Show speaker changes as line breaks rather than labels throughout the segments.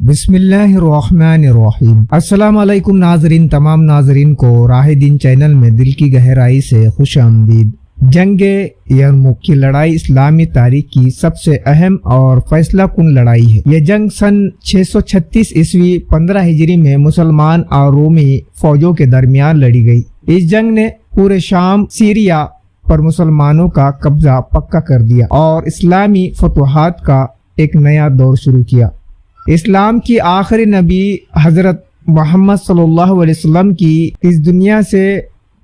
بسم اللہ الرحمن الرحیم۔ السلام علیکم ناظرین، تمام ناظرین کو راہ دین چینل میں دل کی گہرائی سے خوش آمدید۔ جنگ یرموک کی لڑائی اسلامی تاریخ کی سب سے اہم اور فیصلہ کن لڑائی ہے۔ یہ جنگ سن 636 عیسوی 15 ہجری میں مسلمان اور رومی فوجوں کے درمیان لڑی گئی۔ اس جنگ نے پورے شام سیریا پر مسلمانوں کا قبضہ پکا کر دیا اور اسلامی فتوحات کا ایک نیا دور شروع کیا۔ اسلام کی آخری نبی حضرت محمد صلی اللہ علیہ وسلم کی اس دنیا سے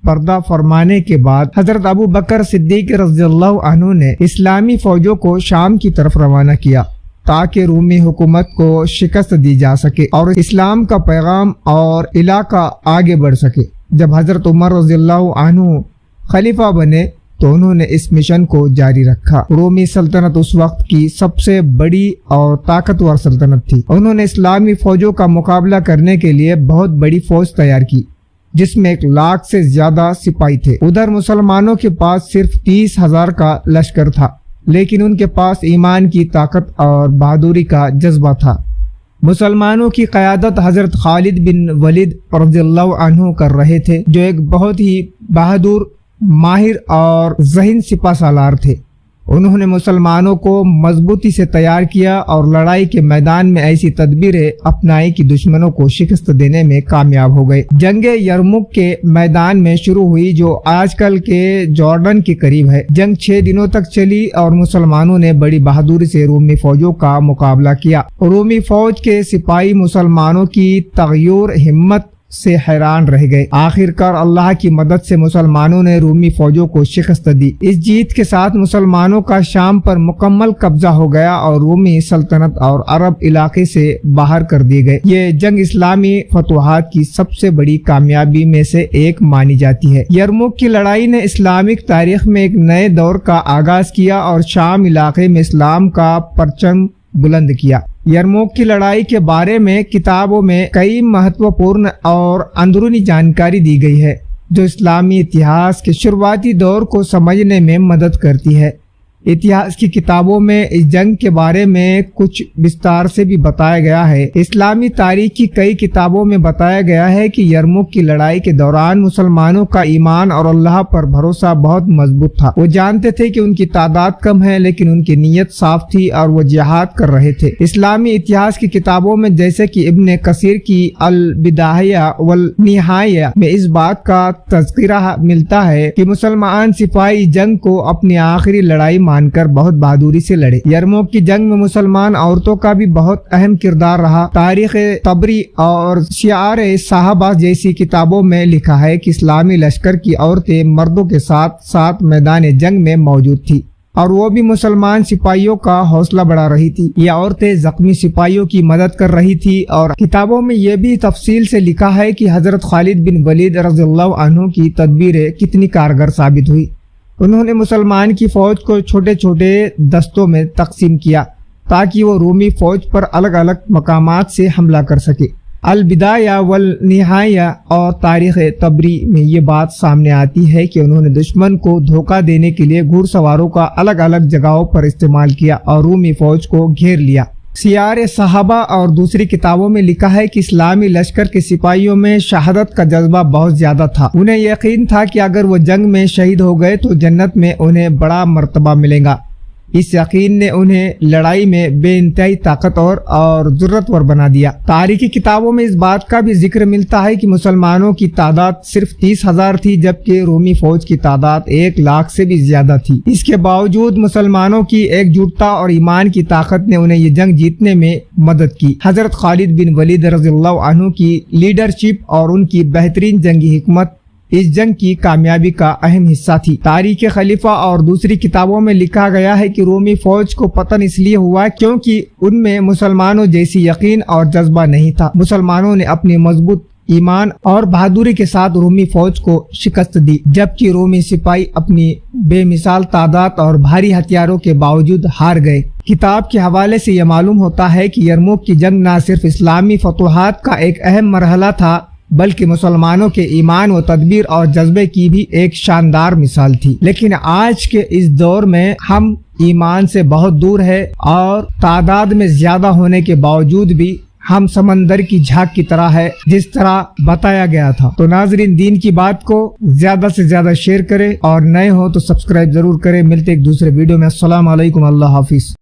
پردہ فرمانے کے بعد حضرت ابو بکر صدیق رضی اللہ عنہ نے اسلامی فوجوں کو شام کی طرف روانہ کیا تاکہ رومی حکومت کو شکست دی جا سکے اور اسلام کا پیغام اور علاقہ آگے بڑھ سکے۔ جب حضرت عمر رضی اللہ عنہ خلیفہ بنے تو انہوں نے اس مشن کو جاری رکھا۔ رومی سلطنت اس وقت کی سب سے بڑی اور طاقتور سلطنت تھی۔ انہوں نے اسلامی فوجوں کا مقابلہ کرنے کے لیے بہت بڑی فوج تیار کی جس میں 1 لاکھ سے زیادہ سپاہی تھے۔ ادھر مسلمانوں کے پاس صرف 30,000 کا لشکر تھا، لیکن ان کے پاس ایمان کی طاقت اور بہادری کا جذبہ تھا۔ مسلمانوں کی قیادت حضرت خالد بن ولید رضی اللہ عنہ کر رہے تھے، جو ایک بہت ہی بہادر، ماہر اور ذہین سپہ سالار تھے۔ انہوں نے مسلمانوں کو مضبوطی سے تیار کیا اور لڑائی کے میدان میں ایسی تدبیریں اپنائی کہ دشمنوں کو شکست دینے میں کامیاب ہو گئے۔ جنگ یرموک کے میدان میں شروع ہوئی، جو آج کل کے جارڈن کے قریب ہے۔ جنگ 6 دنوں تک چلی اور مسلمانوں نے بڑی بہادری سے رومی فوجوں کا مقابلہ کیا۔ رومی فوج کے سپاہی مسلمانوں کی تغیر ہمت سے حیران رہ گئے۔ آخر کار اللہ کی مدد سے مسلمانوں نے رومی فوجوں کو شکست دی۔ اس جیت کے ساتھ مسلمانوں کا شام پر مکمل قبضہ ہو گیا اور رومی سلطنت اور عرب علاقے سے باہر کر دیے گئے۔ یہ جنگ اسلامی فتوحات کی سب سے بڑی کامیابی میں سے ایک مانی جاتی ہے۔ یرموک کی لڑائی نے اسلامک تاریخ میں ایک نئے دور کا آغاز کیا اور شام علاقے میں اسلام کا پرچم بلند کیا۔ یرموک کی لڑائی کے بارے میں کتابوں میں کئی مہتوپورن اور اندرونی جانکاری دی گئی ہے جو اسلامی اتہاس کے شروعاتی دور کو سمجھنے میں مدد کرتی ہے۔ اتہاس کی کتابوں میں اس جنگ کے بارے میں کچھ وستار سے بھی بتایا گیا ہے۔ اسلامی تاریخ کی کئی کتابوں میں بتایا گیا ہے کہ یرموک کی لڑائی کے دوران مسلمانوں کا ایمان اور اللہ پر بھروسہ بہت مضبوط تھا۔ وہ جانتے تھے کہ ان کی تعداد کم ہے، لیکن ان کی نیت صاف تھی اور وہ جہاد کر رہے تھے۔ اسلامی اتہاس کی کتابوں میں جیسے کہ ابن کثیر کی البدایہ والنہایہ میں اس بات کا تذکرہ ملتا ہے کہ مسلمان سپاہی جنگ کو اپنی آخری لڑائی مان کر بہت بہادری سے لڑے۔ یرموک کی جنگ میں مسلمان عورتوں کا بھی بہت اہم کردار رہا۔ تاریخ طبری اور شعار صحابہ جیسی کتابوں میں لکھا ہے کہ اسلامی لشکر کی عورتیں مردوں کے ساتھ ساتھ میدان جنگ میں موجود تھی اور وہ بھی مسلمان سپاہیوں کا حوصلہ بڑھا رہی تھی۔ یہ عورتیں زخمی سپاہیوں کی مدد کر رہی تھی اور کتابوں میں یہ بھی تفصیل سے لکھا ہے کہ حضرت خالد بن ولید رضی اللہ عنہ کی تدبیریں کتنی کارگر ثابت ہوئی۔ انہوں نے مسلمان کی فوج کو چھوٹے چھوٹے دستوں میں تقسیم کیا تاکہ وہ رومی فوج پر الگ الگ مقامات سے حملہ کر سکے۔ البدایہ والنہایہ اور تاریخ طبری میں یہ بات سامنے آتی ہے کہ انہوں نے دشمن کو دھوکہ دینے کے لیے گھڑ سواروں کا الگ الگ جگہوں پر استعمال کیا اور رومی فوج کو گھیر لیا۔ سیار صحابہ اور دوسری کتابوں میں لکھا ہے کہ اسلامی لشکر کے سپاہیوں میں شہادت کا جذبہ بہت زیادہ تھا۔ انہیں یقین تھا کہ اگر وہ جنگ میں شہید ہو گئے تو جنت میں انہیں بڑا مرتبہ ملے گا۔ اس یقین نے انہیں لڑائی میں بے انتہائی طاقتور اور ضرورتور بنا دیا۔ تاریخی کتابوں میں اس بات کا بھی ذکر ملتا ہے کہ مسلمانوں کی تعداد صرف 30,000 تھی جبکہ رومی فوج کی تعداد 1 لاکھ سے بھی زیادہ تھی۔ اس کے باوجود مسلمانوں کی ایک جٹتا اور ایمان کی طاقت نے انہیں یہ جنگ جیتنے میں مدد کی۔ حضرت خالد بن ولید رضی اللہ عنہ کی لیڈرشپ اور ان کی بہترین جنگی حکمت اس جنگ کی کامیابی کا اہم حصہ تھی۔ تاریخ خلیفہ اور دوسری کتابوں میں لکھا گیا ہے کہ رومی فوج کو پتن اس لیے ہوا کیونکہ ان میں مسلمانوں جیسی یقین اور جذبہ نہیں تھا۔ مسلمانوں نے اپنی مضبوط ایمان اور بہادری کے ساتھ رومی فوج کو شکست دی، جبکہ رومی سپاہی اپنی بے مثال تعداد اور بھاری ہتھیاروں کے باوجود ہار گئے۔ کتاب کے حوالے سے یہ معلوم ہوتا ہے کہ یرموک کی جنگ نہ صرف اسلامی فتوحات کا ایک اہم مرحلہ تھا بلکہ مسلمانوں کے ایمان و تدبیر اور جذبے کی بھی ایک شاندار مثال تھی۔ لیکن آج کے اس دور میں ہم ایمان سے بہت دور ہے اور تعداد میں زیادہ ہونے کے باوجود بھی ہم سمندر کی جھاگ کی طرح ہے جس طرح بتایا گیا تھا۔ تو ناظرین دین کی بات کو زیادہ سے زیادہ شیئر کریں اور نئے ہو تو سبسکرائب ضرور کریں۔ ملتے ایک دوسرے ویڈیو میں۔ السلام علیکم، اللہ حافظ۔